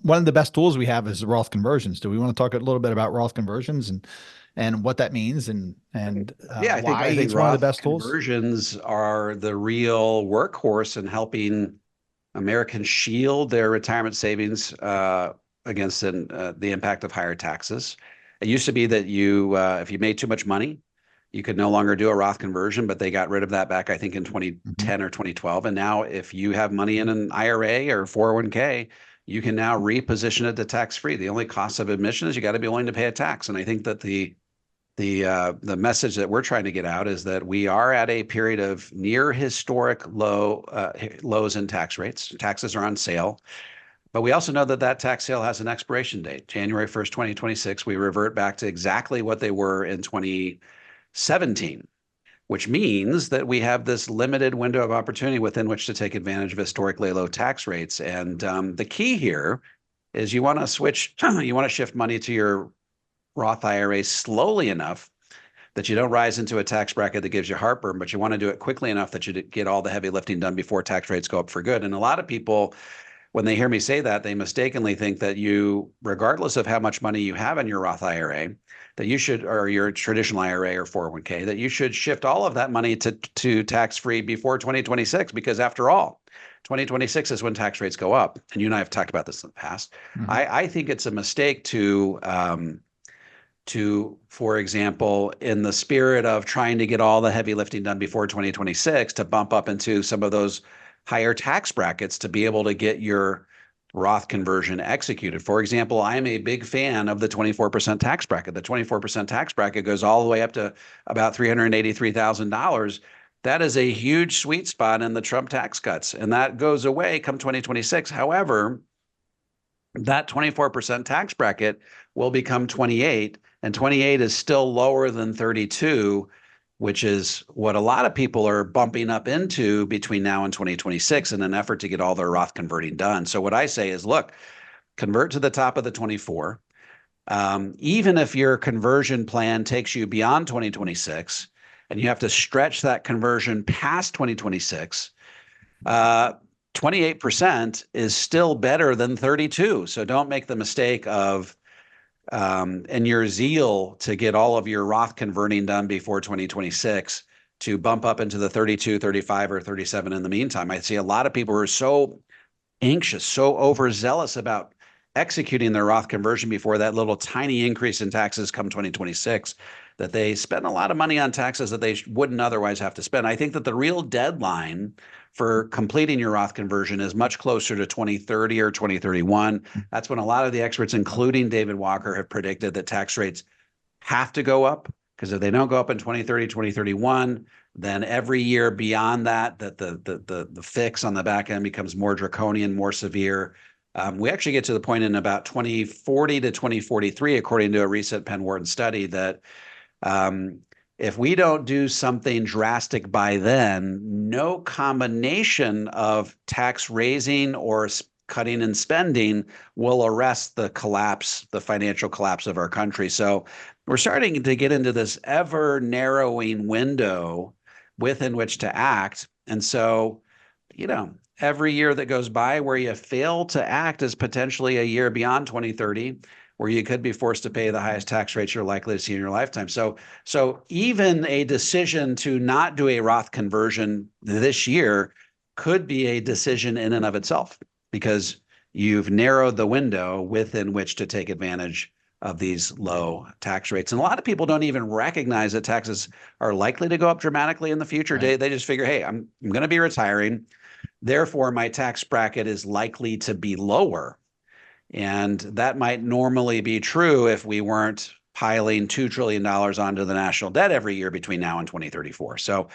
one of the best tools we have is Roth conversions. Do we want to talk a little bit about Roth conversions and what that means and Yeah, why I think it's one of the Roth best tools? conversions are the real workhorse in helping Americans shield their retirement savings against the impact of higher taxes. It used to be that if you made too much money, you could no longer do a Roth conversion, but they got rid of that back, I think, in Mhm. 2010 or 2012. And now, if you have money in an IRA or 401k, you can now reposition it to tax free. The only cost of admission is you got to be willing to pay a tax. And I think that the message that we're trying to get out is that we are at a period of near historic lows in tax rates. Taxes are on sale, but we also know that that tax sale has an expiration date, January 1st, 2026. We revert back to exactly what they were in 2017, which means that we have this limited window of opportunity within which to take advantage of historically low tax rates. And the key here is you want to switch, you want to shift money to your Roth IRA slowly enough that you don't rise into a tax bracket that gives you heartburn, but you want to do it quickly enough that you get all the heavy lifting done before tax rates go up for good. And a lot of people, when they hear me say that, they mistakenly think that you, regardless of how much money you have in your Roth IRA, that you should, or your traditional IRA or 401k, that you should shift all of that money to tax free before 2026, because after all, 2026 is when tax rates go up. And you and I have talked about this in the past. Mhm. I think it's a mistake for example, in the spirit of trying to get all the heavy lifting done before 2026, to bump up into some of those higher tax brackets to be able to get your Roth conversion executed. For example, I'm a big fan of the 24% tax bracket. The 24% tax bracket goes all the way up to about $383,000. That is a huge sweet spot in the Trump tax cuts, and that goes away come 2026. However, that 24% tax bracket will become 28, and 28 is still lower than 32, which is what a lot of people are bumping up into between now and 2026 in an effort to get all their Roth converting done. So what I say is, look, convert to the top of the 24. Even if your conversion plan takes you beyond 2026 and you have to stretch that conversion past 2026, uh, 28% is still better than 32. So don't make the mistake of, in your zeal to get all of your Roth converting done before 2026, to bump up into the 32, 35, or 37 in the meantime. I see a lot of people who are so anxious, so overzealous about executing their Roth conversion before that little tiny increase in taxes come 2026, that they spend a lot of money on taxes that they wouldn't otherwise have to spend. I think that the real deadline for completing your Roth conversion is much closer to 2030 or 2031. That's when a lot of the experts, including David Walker, have predicted that tax rates have to go up, because if they don't go up in 2030, 2031, then every year beyond that, the fix on the back end becomes more draconian, more severe. We actually get to the point in about 2040 to 2043, according to a recent Penn Wharton study, that um, if we don't do something drastic by then, no combination of tax raising or cutting and spending will arrest the collapse, the financial collapse of our country. So we're starting to get into this ever narrowing window within which to act. And so, every year that goes by where you fail to act is potentially a year beyond 2030, where you could be forced to pay the highest tax rates you're likely to see in your lifetime. So even a decision to not do a Roth conversion this year could be a decision in and of itself, because you've narrowed the window within which to take advantage of these low tax rates. And a lot of people don't even recognize that taxes are likely to go up dramatically in the future. Right. They just figure, hey, I'm going to be retiring. Therefore, my tax bracket is likely to be lower. And that might normally be true if we weren't piling $2 trillion onto the national debt every year between now and 2034. So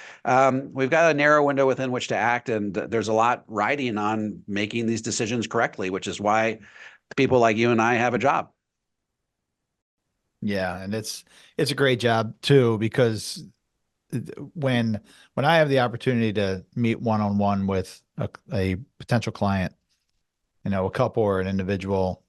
we've got a narrow window within which to act, and there's a lot riding on making these decisions correctly, which is why people like you and I have a job. Yeah, and it's a great job too because when when I have the opportunity to meet one on one with a potential client, a couple or an individual,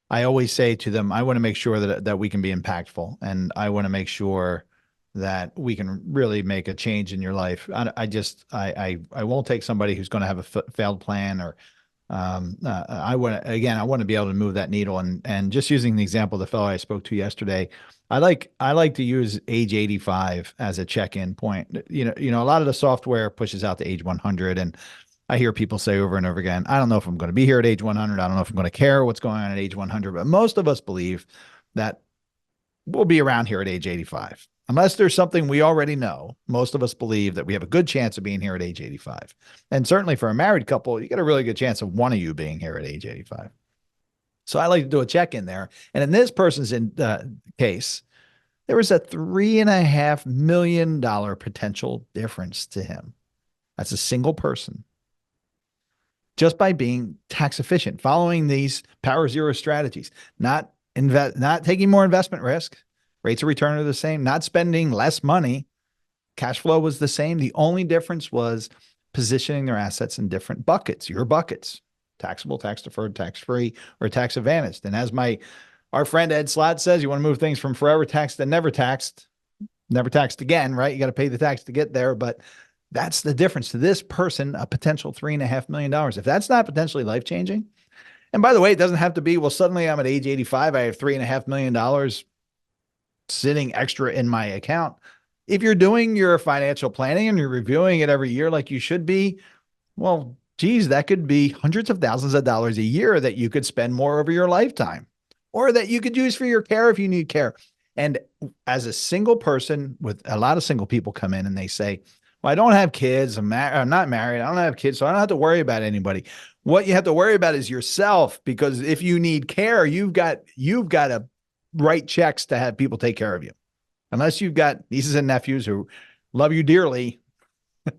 I always say to them, I want to make sure that we can be impactful, and I want to make sure that we can really make a change in your life. I won't take somebody who's going to have a failed plan or I want to be able to move that needle, and just using the example of the fellow I spoke to yesterday, I like to use age 85 as a check-in point. A lot of the software pushes out to age 100, and I hear people say over and over again, I don't know if I'm going to be here at age 100. I don't know if I'm going to care what's going on at age 100, but most of us believe that we'll be around here at age 85. Unless there's something we already know, most of us believe that we have a good chance of being here at age 85. And certainly for a married couple, you get a really good chance of one of you being here at age 85. So I like to do a check in there. And in this person's case, there was a $3.5 million potential difference to him. That's a single person, just by being tax efficient, following these power zero strategies, not taking more investment risk. Rates of return are the same, not spending less money. Cash flow was the same. The only difference was positioning their assets in different buckets, your buckets, taxable, tax deferred, tax free, or tax advantaged. And as our friend Ed Slott says, you want to move things from forever taxed to never taxed again, right? You got to pay the tax to get there. But that's the difference to this person, a potential $3.5 million. If that's not potentially life changing, and by the way, it doesn't have to be, well, suddenly I'm at age 85, I have $3.5 million sitting extra in my account. If you're doing your financial planning and you're reviewing it every year like you should be, well, geez, that could be hundreds of thousands of dollars a year that you could spend more over your lifetime, or that you could use for your care if you need care. And as a single person, with a lot of single people come in and they say, well, I don't have kids. I'm not married. I don't have kids, so I don't have to worry about anybody. What you have to worry about is yourself, because if you need care, you've got to write checks to have people take care of you. Unless you've got nieces and nephews who love you dearly,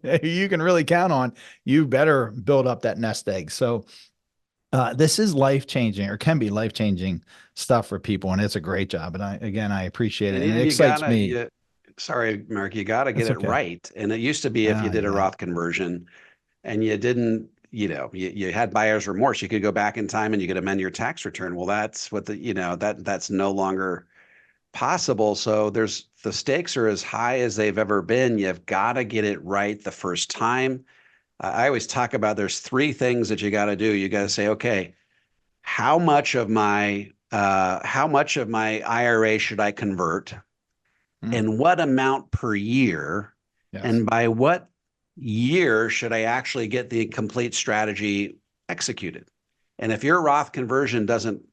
you can really count on, you better build up that nest egg. So this is life-changing, or can be life-changing stuff for people, and it's a great job. And I appreciate it. And it excites me. Sorry, Mark, you got to get That's it okay. right. And it used to be if you did a Yeah. Roth conversion and you didn't, you had buyer's remorse, you could go back in time and you could amend your tax return. Well, that's what that's no longer possible. So the stakes are as high as they've ever been. You've got to get it right the first time. I always talk about there's three things that you got to do. You got to say, okay, how much of my IRA should I convert, and what amount per year, Yes. and by what year should I actually get the complete strategy executed? And if your Roth conversion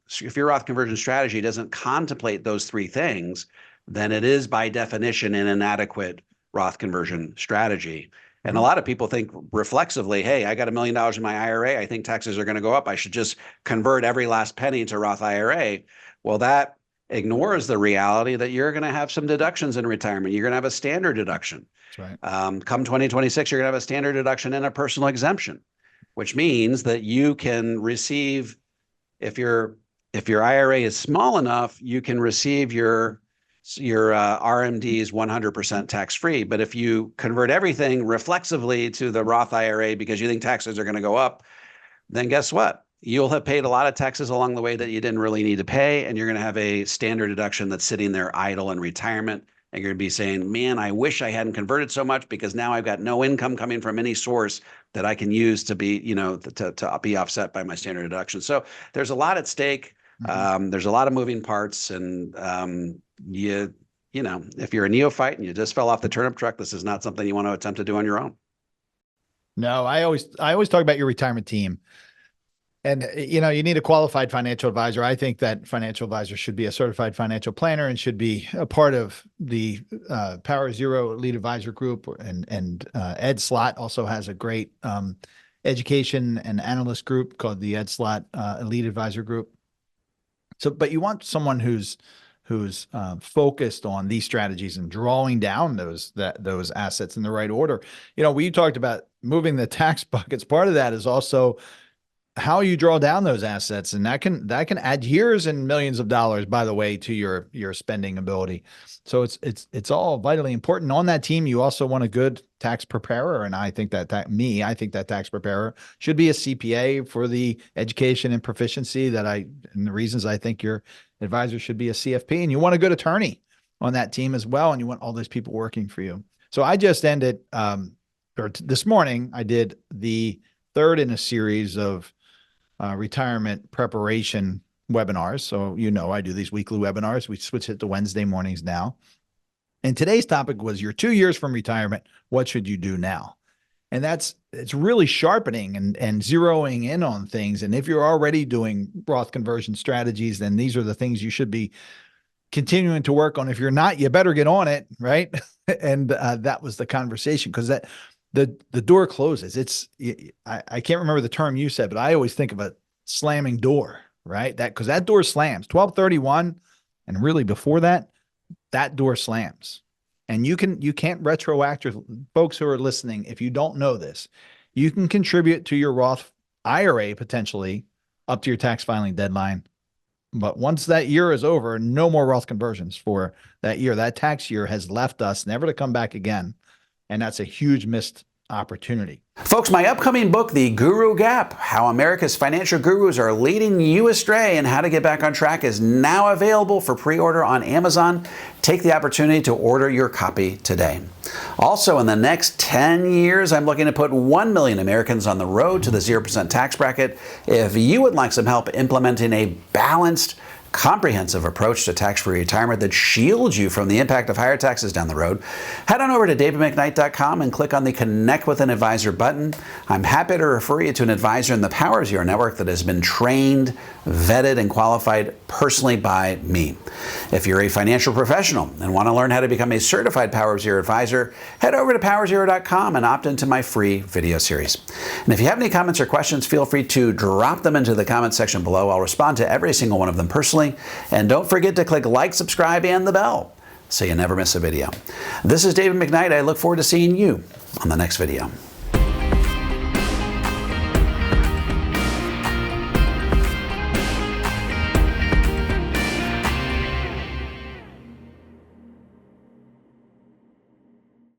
strategy doesn't contemplate those three things, then it is by definition an inadequate Roth conversion strategy. And a lot of people think reflexively, hey, I got $1 million in my IRA. I think taxes are going to go up. I should just convert every last penny to Roth IRA. Well, that ignores the reality that you're going to have some deductions in retirement. You're going to have a standard deduction. That's right. Come 2026, you're going to have a standard deduction and a personal exemption, which means that you can receive, if your IRA is small enough, you can receive your RMDs 100% tax free. But if you convert everything reflexively to the Roth IRA because you think taxes are going to go up, then guess what? You'll have paid a lot of taxes along the way that you didn't really need to pay, and you're going to have a standard deduction that's sitting there idle in retirement. And you're going to be saying, man, I wish I hadn't converted so much, because now I've got no income coming from any source that I can use to be, to be offset by my standard deduction. So there's a lot at stake. There's a lot of moving parts, and if you're a neophyte and you just fell off the turnip truck, this is not something you want to attempt to do on your own. No, I always talk about your retirement team. And, you need a qualified financial advisor. I think that financial advisor should be a certified financial planner and should be a part of the Power Zero Elite Advisor Group. And Ed Slott also has a great education and analyst group called the Ed Slott Elite Advisor Group. So, but you want someone who's focused on these strategies and drawing down those assets in the right order. We talked about moving the tax buckets. Part of that is also how you draw down those assets, and that can add years and millions of dollars, by the way, to your spending ability. So it's all vitally important. On that team, you also want a good tax preparer, and I think that tax preparer should be a CPA for the education and proficiency and the reasons I think your advisor should be a CFP, and you want a good attorney on that team as well, and you want all those people working for you. So I just ended, this morning, I did the third in a series of retirement preparation webinars. So, I do these weekly webinars. We switch it to Wednesday mornings now. And today's topic was you're 2 years from retirement. What should you do now? And it's really sharpening and zeroing in on things. And if you're already doing Roth conversion strategies, then these are the things you should be continuing to work on. If you're not, you better get on it, right? And that was the conversation, because the door closes. I can't remember the term you said, but I always think of a slamming door, right? Because that door slams 12/31, and really before that door slams. And you can't retroactive, folks who are listening, if you don't know this, you can contribute to your Roth IRA potentially up to your tax filing deadline. But once that year is over, no more Roth conversions for that year. That tax year has left us, never to come back again. And that's a huge missed opportunity. Folks, my upcoming book, The Guru Gap, How America's Financial Gurus Are Leading You Astray and How to Get Back on Track, is now available for pre-order on Amazon. Take the opportunity to order your copy today. Also, in the next 10 years, I'm looking to put 1 million Americans on the road to the 0% tax bracket. If you would like some help implementing a balanced, comprehensive approach to tax-free retirement that shields you from the impact of higher taxes down the road, head on over to davidmcknight.com and click on the Connect with an Advisor button. I'm happy to refer you to an advisor in the Power Zero network that has been trained, vetted, and qualified personally by me. If you're a financial professional and want to learn how to become a certified Power Zero advisor, head over to powerzero.com and opt into my free video series. And if you have any comments or questions, feel free to drop them into the comment section below. I'll respond to every single one of them personally. And don't forget to click like, subscribe, and the bell so you never miss a video. This is David McKnight. I look forward to seeing you on the next video.